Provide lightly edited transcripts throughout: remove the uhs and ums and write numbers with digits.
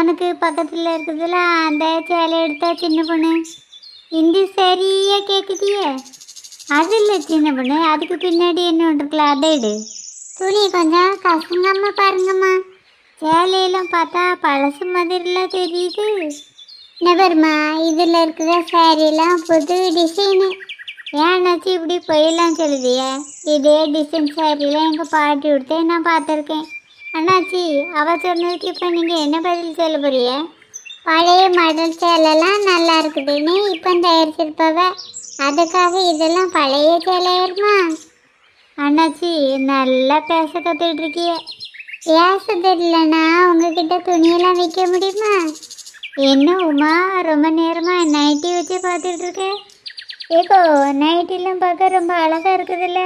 உனக்கு பக்கத்தில் இருக்குதுல அந்த சேலை எடுத்தா சின்ன பொண்ணு, இந்த சரியா கேட்குதியே, அது இல்லை சின்ன பொண்ணு, அதுக்கு பின்னாடி என்ன இருக்குல்ல அதை எடு. துணி கொஞ்சம் கசங்காம பாருங்கம்மா, சேலையெல்லாம் பார்த்தா பழசு மாதிரிலாம் தெரியுது. நபர்மா இதில் இருக்கிற சாரியெல்லாம் புது டிசைனு. ஏன்னாச்சு இப்படி போயெல்லாம் சொல்லுதியா? இதே டிசைன் சாரியெல்லாம் எங்கள் பாட்டி கொடுத்தே நான் பார்த்துருக்கேன். அண்ணாச்சி அவள் சொன்னதுக்கு இப்போ நீங்கள் என்ன பதில் சொல்ல போறிய? பழைய மாடல் சேலைலாம் நல்லா இருக்குதுன்னு இப்போ தயாரிச்சிருப்பவ, அதுக்காக இதெல்லாம் பழைய சேலையாருமா? அண்ணாச்சி நல்லா பேச கற்றுக்கிட்டு இருக்கிய. பேச தெரியலன்னா உங்ககிட்ட துணியெல்லாம் விற்க முடியுமா? என்ன உமா ரொம்ப நேரமாக நைட்டி வச்சு பார்த்துட்டு இருக்கேன். ஏக்கோ நைட்டிலாம் பார்க்க ரொம்ப அழகாக இருக்குதுல்ல?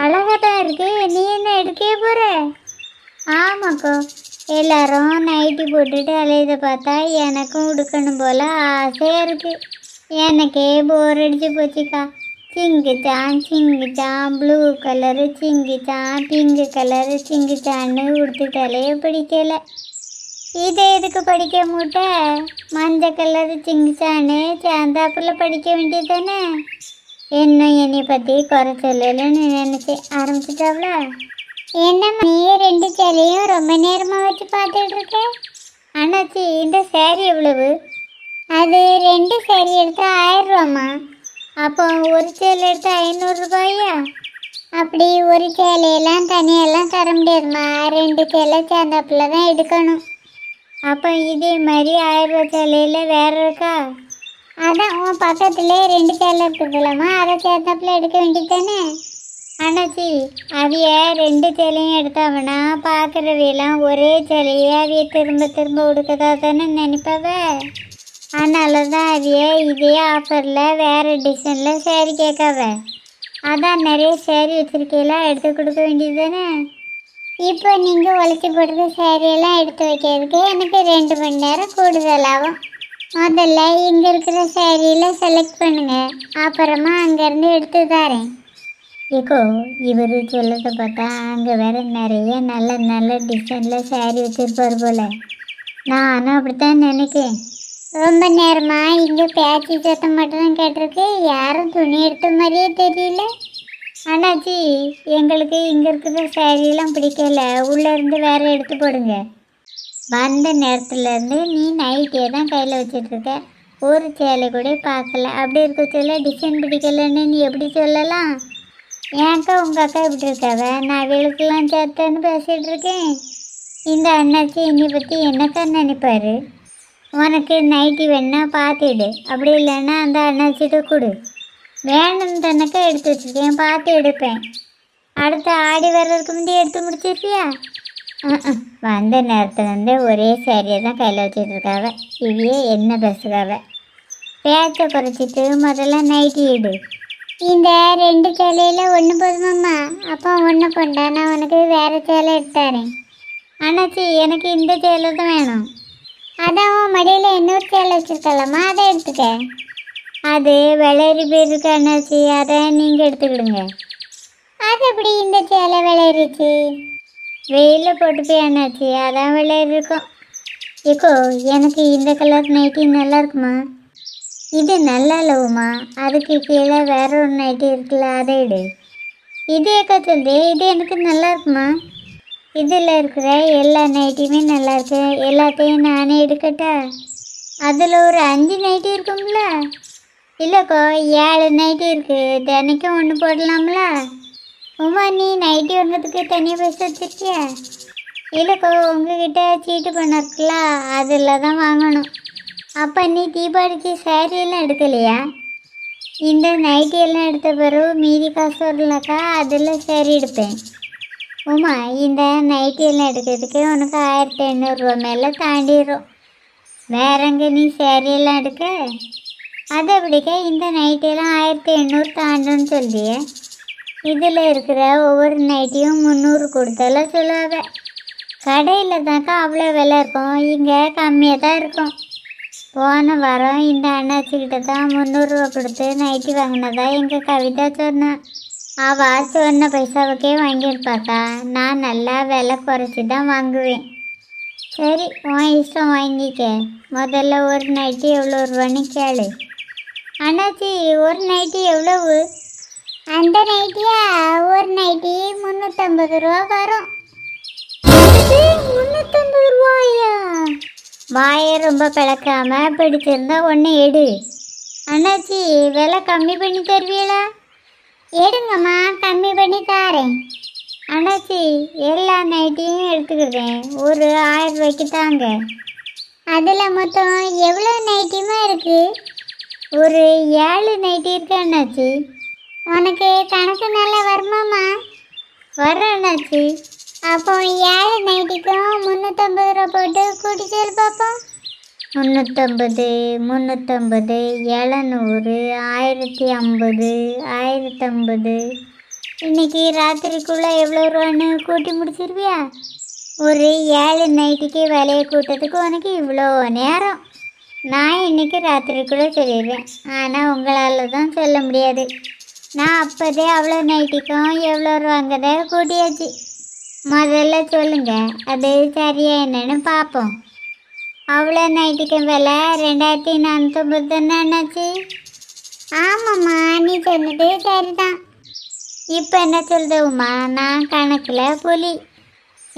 அழகாக தான் இருக்கு. நீ என்ன எடுக்கவே போகிற? ஆமாக்கோ, எல்லாரும் நைட்டி போட்டுட்டு அலையதை பார்த்தா எனக்கும் உடுக்கணும் போல் ஆசையாக இருக்குது. எனக்கே போர் அடிச்சு போச்சுக்கா. சிங்கிச்சான் ப்ளூ கலரு சிங்கிச்சான், பிங்கு கலரு சிங்கிச்சான்னு உடுத்துட்டாலே பிடிக்கலை. இதை எதுக்கு படிக்க மூட்டை? மஞ்சள் கலரு சிங்கிச்சான்னு சாந்தாப்பில் படிக்க வேண்டியது தானே. இன்னும் என்னை பற்றி குறை சொல்லலைன்னு நினச்சேன். ஆரம்பிச்சிட்டாவ்ல. என்ன நீ ரெண்டு சேலையும் ரொம்ப நேரமாக வச்சு பார்த்துட்டு இருக்க? அண்ணாச்சி இந்த சேரீ எவ்வளவு? அது ரெண்டு சேரீ எடுத்து 1000 ரூபாம்மா. அப்போ ஒரு சேலை எடுத்து 500 ரூபாயா? அப்படி ஒரு சேலையெல்லாம் தனியெல்லாம் தர முடியாதுமா, ரெண்டு சேலை சேர்ந்தாப்பில் தான் எடுக்கணும். அப்போ இதே மாதிரி 1000 ரூபா சேலையில் வேறு இருக்கா? அதான் உன் பக்கத்துலேயே ரெண்டு சேலை இருக்குதுல்லம்மா, அதை சேர்ந்தாப்பில் எடுக்க வேண்டியது தானே. அண்ணாச்சி அவைய ரெண்டு சேலையும் எடுத்தாவனா பார்க்குறவையெல்லாம் ஒரே சேலையை அவைய திரும்ப திரும்ப உடுக்கதா தானே நினைப்பவ. அதனால தான் அவைய இதே ஆஃபரில் வேறு டிசைனில் சேரீ கேட்காவ. அதான் நிறைய சேரீ வச்சுருக்கையெல்லாம் எடுத்து கொடுக்க வேண்டியது தானே. இப்போ நீங்கள் உழைச்சி போடுற சேரீயெல்லாம் எடுத்து வைக்கிறதுக்கு எனக்கு 2 மணி நேரம் கூடுதலாகும். முதல்ல இங்கே இருக்கிற சேரீயில் செலக்ட் பண்ணுங்கள், அப்புறமா அங்கேருந்து எடுத்து தரேன். ஏக்கோ இவர் சொல்லதை பார்த்தா அங்கே வேறு நிறைய நல்ல நல்ல டிசைனில் சேரீ வச்சுருப்பார் போல். நானும் அப்படித்தான் நினைக்கேன். ரொம்ப நேரமாக இங்கே பேச்சு சத்தம் மட்டும் கேட்டிருக்கு, யாரும் துணி எடுத்த மாதிரியே தெரியல. அண்ணாச்சி எங்களுக்கு இங்கே இருக்கிற சேரீலாம் பிடிக்கல, உள்ளேருந்து வேறு எடுத்து போடுங்க. வந்த நேரத்துலேருந்து நீ நைட்டே தான் கையில் வச்சிட்ருக்க, ஒரு சேலை கூட பார்க்கல. அப்படி இருக்க சொல்ல டிசைன் பிடிக்கலன்னு நீ எப்படி சொல்லலாம்? ஏன்க்கா உங்கள் அக்கா இப்படி இருக்காவ? நான் வெளுக்கெல்லாம் சேர்த்தேன்னு பேசிகிட்டு இருக்கேன். இந்த அண்ணாச்சி என்னை பற்றி என்னக்கா நினைப்பார்? உனக்கு நைட்டி வேணா பார்த்துடு, அப்படி இல்லைன்னா அந்த அண்ணாச்சிட்ட கொடு. வேணும்னு தனக்கா எடுத்து வச்சுருக்கேன், பார்த்து எடுப்பேன். அடுத்த ஆடி வர்றதுக்கு முந்தைய எடுத்து முடிச்சிருப்பியா? வந்த நேரத்தில் வந்து ஒரே சேரீயை தான் கையில் வச்சுட்ருக்காவ. இவையே என்ன பேசுகாவ? பேச்சை குறைச்சிட்டு முதல்ல நைட்டி எடு. இந்த ரெண்டு சேலையில் ஒன்று போதுமாம்மா? அப்போ ஒன்று கொண்டா, நான் உனக்கு வேறு சேலை எடுத்தாரேன். அண்ணாச்சி எனக்கு இந்த சேலை தான் வேணும். அதான் உன் மடியில் இன்னொரு சேலை வச்சுருக்கலாமா, அதை எடுத்துக்க. அது விளையாடி போயிருக்கு அண்ணாச்சி, அதை நீங்கள் எடுத்துக்கிடுங்க. அது எப்படி இந்த சேலை விளையாடுச்சு? வெயிலில் போட்டு போய் அண்ணாச்சி, அதான் விளையாடிருக்கோம். ஏக்கோ எனக்கு இந்த கலர் நைட்டி நல்லா இருக்குமா? இது நல்லா இல்லவுமா, அதுக்கு கீழே வேற ஒரு நைட்டி இருக்குல்ல, அதை எடு. இது ஏக்கா சொல்லுது, இது எனக்கு நல்லா இருக்குமா? இதில் இருக்கிற எல்லா நைட்டியுமே நல்லா இருக்கு, எல்லாத்தையும் நானே எடுக்கட்டா? அதில் ஒரு 5 நைட்டி இருக்கும்ல? இல்லைக்கோ 7 நைட்டி இருக்குது, தினைக்கும் ஒன்று போடலாம்ல? உமா நீ நைட்டி ஒன்றதுக்கு தனியாக பைசா வச்சுருக்கியா? இல்லைக்கோ உங்ககிட்ட சீட்டு பண்ண இருக்குல்ல, அதில் தான் வாங்கணும். அப்போ நீ தீபாவளிக்கு சேரீயெல்லாம் எடுக்கலையா? இந்த நைட்டியெல்லாம் எடுத்த பிறகு மீதி காசு வரலக்கா, அதில் சேரீ எடுப்பேன். உமா இந்த நைட்டியெல்லாம் எடுக்கிறதுக்கு உனக்கு 1500 ரூபா மேலே தாண்டிடும். வேறங்க நீ சேரீயெல்லாம் எடுக்க? அதை பிடிக்க இந்த நைட்டியெல்லாம் 1800 தாண்டுன்னு சொல்லிய. இதில் இருக்கிற ஒவ்வொரு நைட்டியும் 300 கொடுத்தாலும் சொல்லுவாங்க. கடையில் தாக்கா அவ்வளோ விலை இருக்கும், இங்கே கம்மியாக தான் இருக்கும். போன வாரம் இந்த அண்ணாச்சிக்கிட்ட தான் 300 ரூபா கொடுத்து நைட்டி வாங்கினதா எங்கள் கவிதா சொன்னான். அவள் சொன்ன பைசாவுக்கே வாங்கியிருப்பாக்கா. நான் நல்லா விலை குறைச்சி தான் வாங்குவேன். சரி உன் இஷ்டம் வாங்கிக்க. முதல்ல ஒரு நைட்டி எவ்வளோ ரூபான்னு கேளு. அண்ணாச்சி ஒரு நைட்டி எவ்வளவு? அந்த நைட்டியா ஒரு நைட்டி 350 ரூபா வரும். 350 ரூபாயா? வாயை ரொம்ப பிளக்காம பிடிச்சிருந்தா ஒன்று எடு. அண்ணாச்சி விலை கம்மி பண்ணி தருவீங்களா? எடுங்கம்மா, கம்மி பண்ணி தாரேன். அண்ணாச்சி எல்லா நைட்டியும் எடுத்துக்கிட்டேன், ஒரு 1000 ரூபாய்க்கு தாங்க. அதில் மொத்தம் எவ்வளோ நைட்டியுமா இருக்குது? ஒரு 7 நைட்டி இருக்கு அண்ணாச்சி. உனக்கு கணக்கு நல்லா வருமாம்மா? வர்றேன் அண்ணாச்சி. அப்போ 7 நைட்டிக்கும் 350 ரூபா போட்டு கூட்டி சொல்லு பார்ப்போம். 350, 350, 700, 1050, 1050. இன்னைக்கு ராத்திரிக்குள்ளே எவ்வளோ ரூபான்னு கூட்டி முடிச்சிருவியா? ஒரு 7 நைட்டிக்கு விலையை கூட்டத்துக்கு உனக்கு இவ்வளோ நேரம். நான் இன்னைக்கு ராத்திரிக்குள்ளே சொல்லிடுவேன், ஆனால் உங்களால் தான் சொல்ல முடியாது. நான் அப்போதே அவ்வளோ நைட்டிக்கும் எவ்வளோ ரூபாங்கிறத கூட்டியாச்சு. முதல்ல சொல்லுங்க, அது சரியா என்னன்னு பார்ப்போம். அவ்வளோ நைட்டிக்கும் விலை 2450 தானே என்னாச்சு? ஆமாம்மா, நீ சொன்னது சரிதான். இப்போ என்ன சொல்லுதுமா, நான் கணக்கில் புலி.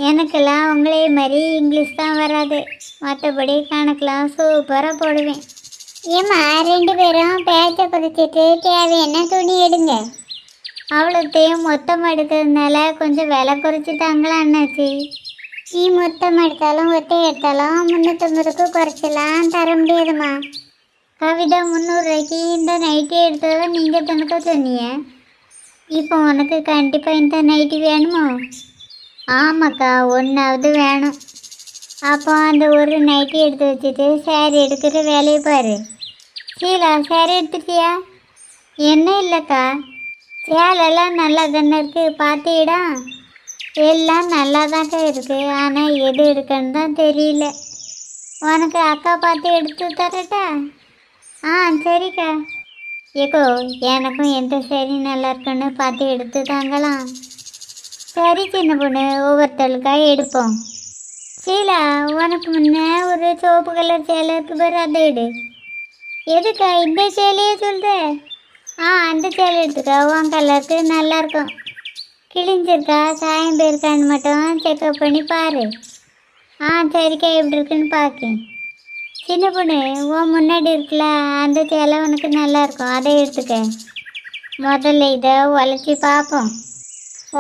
எனக்கெல்லாம் உங்களே மாதிரி இங்கிலீஷ் தான் வராது, மற்றபடி கணக்கெலாம் சூப்பராக போடுவேன். ஏம்மா 2 பேரும் பேச்சை குறைச்சிட்டு தேவையான துணி எடுங்க. அவ்வளோத்தையும் மொத்தம் எடுக்கிறதுனால கொஞ்சம் விலை குறைச்சிட்டாங்களா அண்ணாச்சி? நீ மொத்தம் எடுத்தாலும் ஒத்தை எடுத்தாலும் 350க்கு குறைச்சலாம் தர முடியாதுமா. கவிதா 300 ரூபாய்க்கு இந்த நைட்டி எடுத்ததை நீங்கள் தனக்க சொன்னீங்க. இப்போ உனக்கு கண்டிப்பாக இந்த நைட்டி வேணுமோ? ஆமாக்கா, ஒன்றாவது வேணும். அப்போ அந்த ஒரு நைட்டி எடுத்து வச்சுட்டு சேரீ எடுக்கிற வேலையை பாரு. சீலா, சேரீ எடுத்துட்டியா? என்ன இல்லைக்கா, சேலெல்லாம் நல்லா தானே இருக்குது, பார்த்திடா. எல்லாம் நல்லா தான்க்கா இருக்குது, ஆனால் எது எடுக்கன்னு தான் தெரியல. உனக்கு அக்கா பார்த்து எடுத்து தரட்டா? ஆ சரிக்கா. ஏக்கோ, எனக்கும் எந்த சரி நல்லா இருக்குன்னு பார்த்து எடுத்து தாங்கலாம். சரி சின்ன பொண்ணு, ஒவ்வொருத்தருக்கா எடுப்போம். சீலா, உனக்கு முன்னே ஒரு சிவப்பு கலர் சேலை இருக்கு பாரு, அதை எடு. எதுக்கா இந்த சேலையே சொல்கிற? அந்த சேலை எடுத்துக்கா, உன் கலருக்கு நல்லாயிருக்கும். கிழிஞ்சிருக்கா சாயம் போயிருக்கான்னு மட்டும் செக்அப் பண்ணி பாரு. சரிக்கா, எப்படி இருக்குன்னு பார்க்கேன். சின்ன பொண்ணு, உன் முன்னாடி இருக்குல்ல அந்த சேலை உனக்கு நல்லாயிருக்கும், அதை எடுத்துக்க. முதல்ல இதை உழைச்சி பார்ப்போம்.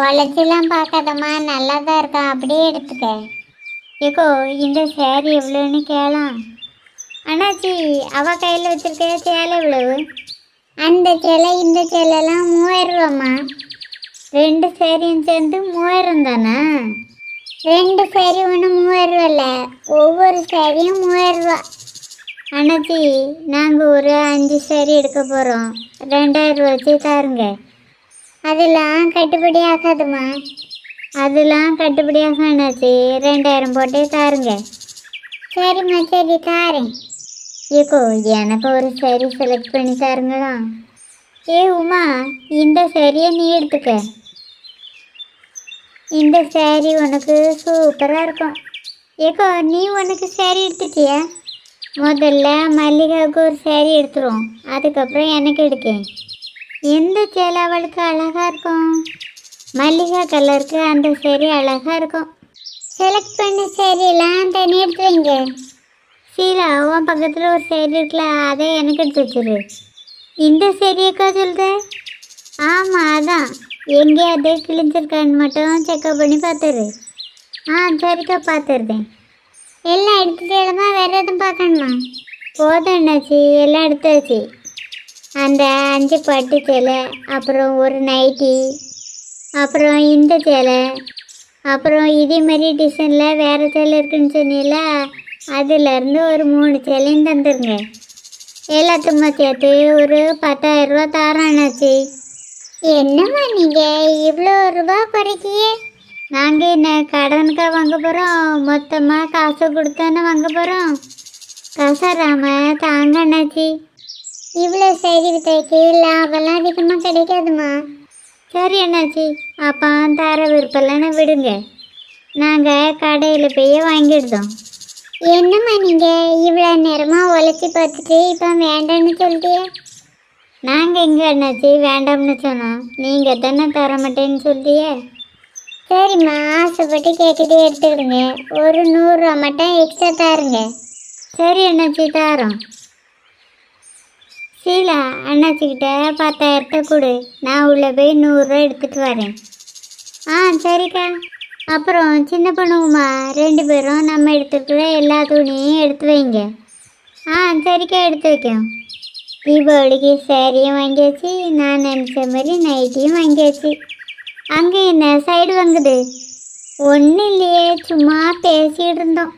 உழைச்சிலாம் பார்க்காதம்மா, நல்லா தான் இருக்கான், அப்படியே எடுத்துக்க. ஏக்கோ, இந்த சேரீ எவ்வளோன்னு கேளாம். அண்ணாச்சி, அவள் கையில் வச்சுருக்க சேலை எவ்வளவு? அந்த சேலை இந்த சேலைலாம் 3000 ரூபாம்மா. 2 சேரீயும் சேர்ந்து 3000 தானே? 2 சேரீ ஒன்று 3000 ரூபா இல்லை, ஒவ்வொரு சேரீயும் 3000 ரூபா. அண்ணாச்சி, நாங்கள் ஒரு 5 சேரீ எடுக்க போகிறோம், 2000 ரூபா வச்சு தாருங்க. அதெல்லாம் கட்டுப்படி ஆகாதுமா. அதெல்லாம் கட்டுப்படி ஆகும் அண்ணாச்சி, 2000 போட்டே தாருங்க. சரிம்மா, சரி தாரேன். ஏக்கோ, எனக்கு ஒரு சேரீ செலக்ட் பண்ணி தாருங்களா? உமா, இந்த சேரீயை நீ எடுத்துக்க. இந்த சேரீ உனக்கு சூப்பராக இருக்கும். ஏக்கோ, நீ உனக்கு சேரீ எடுத்துட்டியா? முதல்ல மல்லிகாவுக்கு ஒரு சேரீ எடுத்துரும், அதுக்கப்புறம் எனக்கு எடுக்கேன். எந்த சேலை அவளுக்கு அழகாக இருக்கும்? மல்லிகா கலருக்கு அந்த சேரீ அழகாக இருக்கும். செலக்ட் பண்ண சேரீலாம் தனி எடுத்து வைங்க. சீலா, உன் பக்கத்தில் ஒரு சேரீ இருக்குல்ல, அதை எனக்கு எடுத்து வச்சிரு. இந்த சேரீயக்கா சொல்லுத? ஆமாம், அதான். எங்கேயாவது கிழிஞ்சிருக்கான்னு மட்டும் செக்அப் பண்ணி பார்த்துரு. சரிக்கா, பார்த்துருந்தேன். எல்லாம் எடுத்துட்டேமா, வேறு எதுவும் பார்க்கணுமா? போதும் என்னாச்சு, எல்லாம் எடுத்தாச்சு. அந்த 5 பட்டு சேலை, அப்புறம் ஒரு நைட்டி, அப்புறம் இந்த சேலை, அப்புறம் இதே மாதிரி டிசைனில் வேறு சேலை இருக்குன்னு சொன்னீங்கள, அதுலேருந்து ஒரு 3 சேலையும் தந்துருங்க. எல்லாத்துக்குமா சேர்த்து ஒரு 10,000 ரூபா தாரானாச்சு. என்னம்மா நீங்கள் இவ்வளோ ரூபா குறைக்கிய? நாங்கள் என்ன கடனுக்காக வாங்க போகிறோம், மொத்தமாக காசு கொடுத்தானே வாங்க போகிறோம். கசராம தாங்க அண்ணாச்சி. இவ்வளோ சரி விதைக்கு லாபம்லாம் அதிகமாக கிடைக்காதுமா. சரி அண்ணாச்சி, அப்போ தர விருப்பம்லாம் விடுங்க, நாங்கள் கடையில் போய் வாங்கிடுதோம். என்னம்மா நீங்கள் இவ்வளோ நேரமாக உழைச்சி பார்த்துட்டு இப்போ வேண்டாம்னு சொல்லிட்டியே? நாங்கள் எங்கே அண்ணாச்சி வேண்டாம்னு சொன்னோம், நீங்கள் தானே தர மாட்டேன்னு சொல்லிட்டியே. சரிம்மா, ஆசைப்பட்டு கேட்குதே எடுத்துக்கிடுங்க. ஒரு 100 ரூபா மட்டும் எக்ஸ்ட்ரா தாருங்க. சரி அண்ணாச்சி, தாரோம். சீலா, அண்ணாச்சிக்கிட்ட 10,000 கொடு, நான் உள்ளே போய் 100 ரூபா எடுத்துகிட்டு வரேன். சரிக்கா. அப்புறம் சின்ன பொண்ணுங்கம்மா 2 பேரும் நம்ம எடுத்துக்கிற எல்லா துணியும் எடுத்து வைங்க. சரிக்கா, எடுத்து வைக்கோம். தீபாவளிக்கு சேரீயும் வாங்கியாச்சு, நான் நினச்ச மாதிரி நைட்டியும் வாங்கியாச்சு. அங்கே என்ன சைடு வாங்குது? ஒன்றும் இல்லையே, சும்மா பேசிகிட்டு இருந்தோம்.